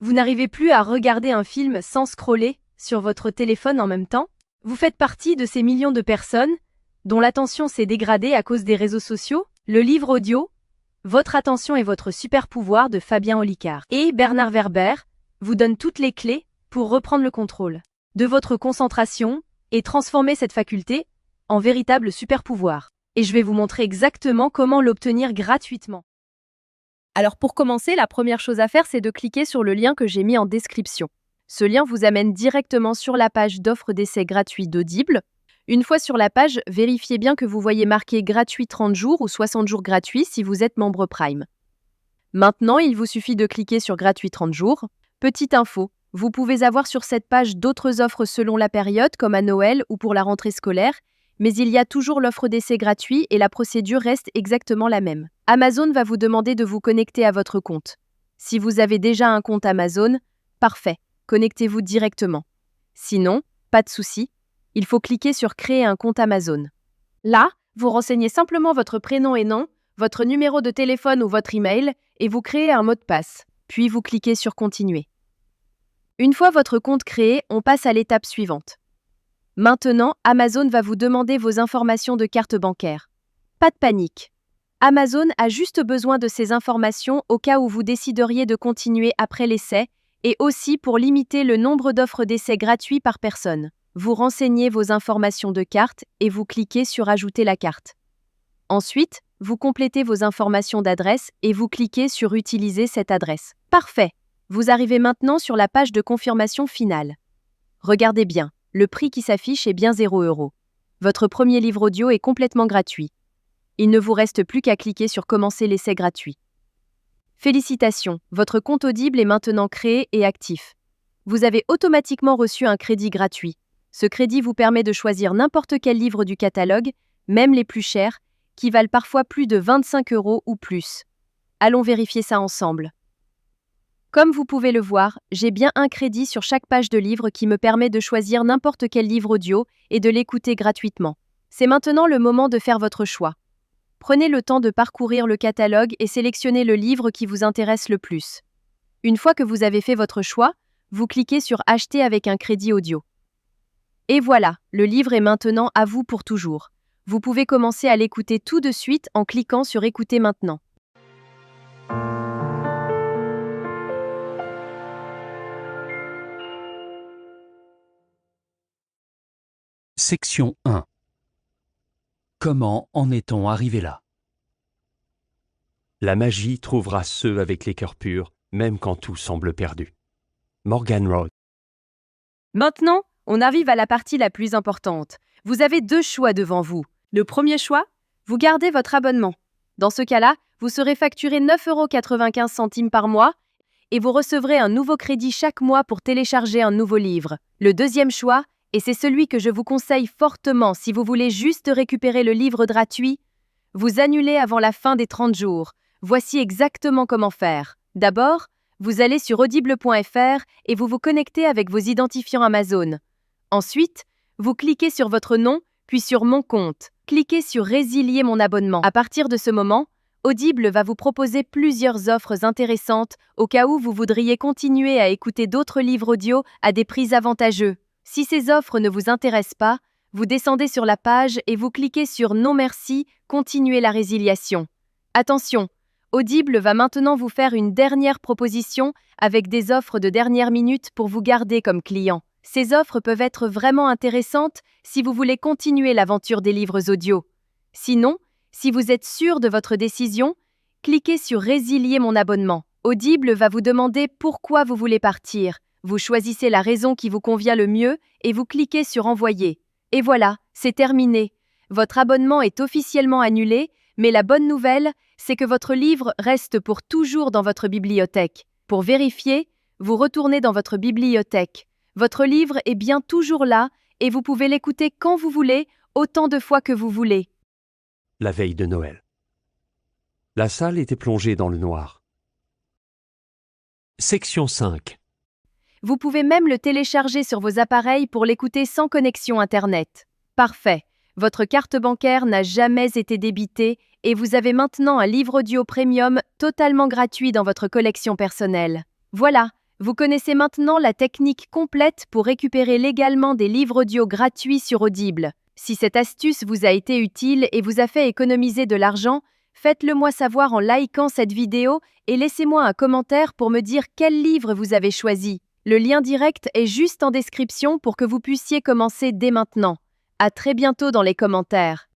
Vous n'arrivez plus à regarder un film sans scroller sur votre téléphone en même temps? Vous faites partie de ces millions de personnes dont l'attention s'est dégradée à cause des réseaux sociaux? Le livre audio, Votre attention est votre super pouvoir de Fabien Olicard et Bernard Werber vous donne toutes les clés pour reprendre le contrôle de votre concentration et transformer cette faculté en véritable super pouvoir. Et je vais vous montrer exactement comment l'obtenir gratuitement. Alors pour commencer, la première chose à faire, c'est de cliquer sur le lien que j'ai mis en description. Ce lien vous amène directement sur la page d'offre d'essai gratuit d'Audible. Une fois sur la page, vérifiez bien que vous voyez marqué gratuit 30 jours ou 60 jours gratuits si vous êtes membre Prime. Maintenant, il vous suffit de cliquer sur gratuit 30 jours. Petite info, vous pouvez avoir sur cette page d'autres offres selon la période, comme à Noël ou pour la rentrée scolaire, mais il y a toujours l'offre d'essai gratuit et la procédure reste exactement la même. Amazon va vous demander de vous connecter à votre compte. Si vous avez déjà un compte Amazon, parfait, connectez-vous directement. Sinon, pas de souci, il faut cliquer sur Créer un compte Amazon. Là, vous renseignez simplement votre prénom et nom, votre numéro de téléphone ou votre email et vous créez un mot de passe. Puis vous cliquez sur Continuer. Une fois votre compte créé, on passe à l'étape suivante. Maintenant, Amazon va vous demander vos informations de carte bancaire. Pas de panique. Amazon a juste besoin de ces informations au cas où vous décideriez de continuer après l'essai et aussi pour limiter le nombre d'offres d'essai gratuits par personne. Vous renseignez vos informations de carte et vous cliquez sur Ajouter la carte. Ensuite, vous complétez vos informations d'adresse et vous cliquez sur Utiliser cette adresse. Parfait. Vous arrivez maintenant sur la page de confirmation finale. Regardez bien, le prix qui s'affiche est bien 0 €. Votre premier livre audio est complètement gratuit. Il ne vous reste plus qu'à cliquer sur Commencer l'essai gratuit. Félicitations, votre compte Audible est maintenant créé et actif. Vous avez automatiquement reçu un crédit gratuit. Ce crédit vous permet de choisir n'importe quel livre du catalogue, même les plus chers, qui valent parfois plus de 25 € ou plus. Allons vérifier ça ensemble. Comme vous pouvez le voir, j'ai bien un crédit sur chaque page de livre qui me permet de choisir n'importe quel livre audio et de l'écouter gratuitement. C'est maintenant le moment de faire votre choix. Prenez le temps de parcourir le catalogue et sélectionnez le livre qui vous intéresse le plus. Une fois que vous avez fait votre choix, vous cliquez sur Acheter avec un crédit audio. Et voilà, le livre est maintenant à vous pour toujours. Vous pouvez commencer à l'écouter tout de suite en cliquant sur Écouter maintenant. Section 1. Comment en est-on arrivé là? La magie trouvera ceux avec les cœurs purs, même quand tout semble perdu. Morgan Road. Maintenant, on arrive à la partie la plus importante. Vous avez deux choix devant vous. Le premier choix, vous gardez votre abonnement. Dans ce cas-là, vous serez facturé 9,95 € par mois et vous recevrez un nouveau crédit chaque mois pour télécharger un nouveau livre. Le deuxième choix, et c'est celui que je vous conseille fortement si vous voulez juste récupérer le livre gratuit, vous annulez avant la fin des 30 jours. Voici exactement comment faire. D'abord, vous allez sur audible.fr et vous vous connectez avec vos identifiants Amazon. Ensuite, vous cliquez sur votre nom, puis sur Mon compte. Cliquez sur Résilier mon abonnement. À partir de ce moment, Audible va vous proposer plusieurs offres intéressantes au cas où vous voudriez continuer à écouter d'autres livres audio à des prix avantageux. Si ces offres ne vous intéressent pas, vous descendez sur la page et vous cliquez sur Non merci, continuer la résiliation. Attention, Audible va maintenant vous faire une dernière proposition avec des offres de dernière minute pour vous garder comme client. Ces offres peuvent être vraiment intéressantes si vous voulez continuer l'aventure des livres audio. Sinon, si vous êtes sûr de votre décision, cliquez sur Résilier mon abonnement. Audible va vous demander pourquoi vous voulez partir. Vous choisissez la raison qui vous convient le mieux et vous cliquez sur Envoyer. Et voilà, c'est terminé. Votre abonnement est officiellement annulé, mais la bonne nouvelle, c'est que votre livre reste pour toujours dans votre bibliothèque. Pour vérifier, vous retournez dans votre bibliothèque. Votre livre est bien toujours là et vous pouvez l'écouter quand vous voulez, autant de fois que vous voulez. La veille de Noël. La salle était plongée dans le noir. Section 5. Vous pouvez même le télécharger sur vos appareils pour l'écouter sans connexion Internet. Parfait. Votre carte bancaire n'a jamais été débitée et vous avez maintenant un livre audio premium totalement gratuit dans votre collection personnelle. Voilà, Vous connaissez maintenant la technique complète pour récupérer légalement des livres audio gratuits sur Audible. Si cette astuce vous a été utile et vous a fait économiser de l'argent, faites-le moi savoir en likant cette vidéo et laissez-moi un commentaire pour me dire quel livre vous avez choisi. Le lien direct est juste en description pour que vous puissiez commencer dès maintenant. À très bientôt dans les commentaires.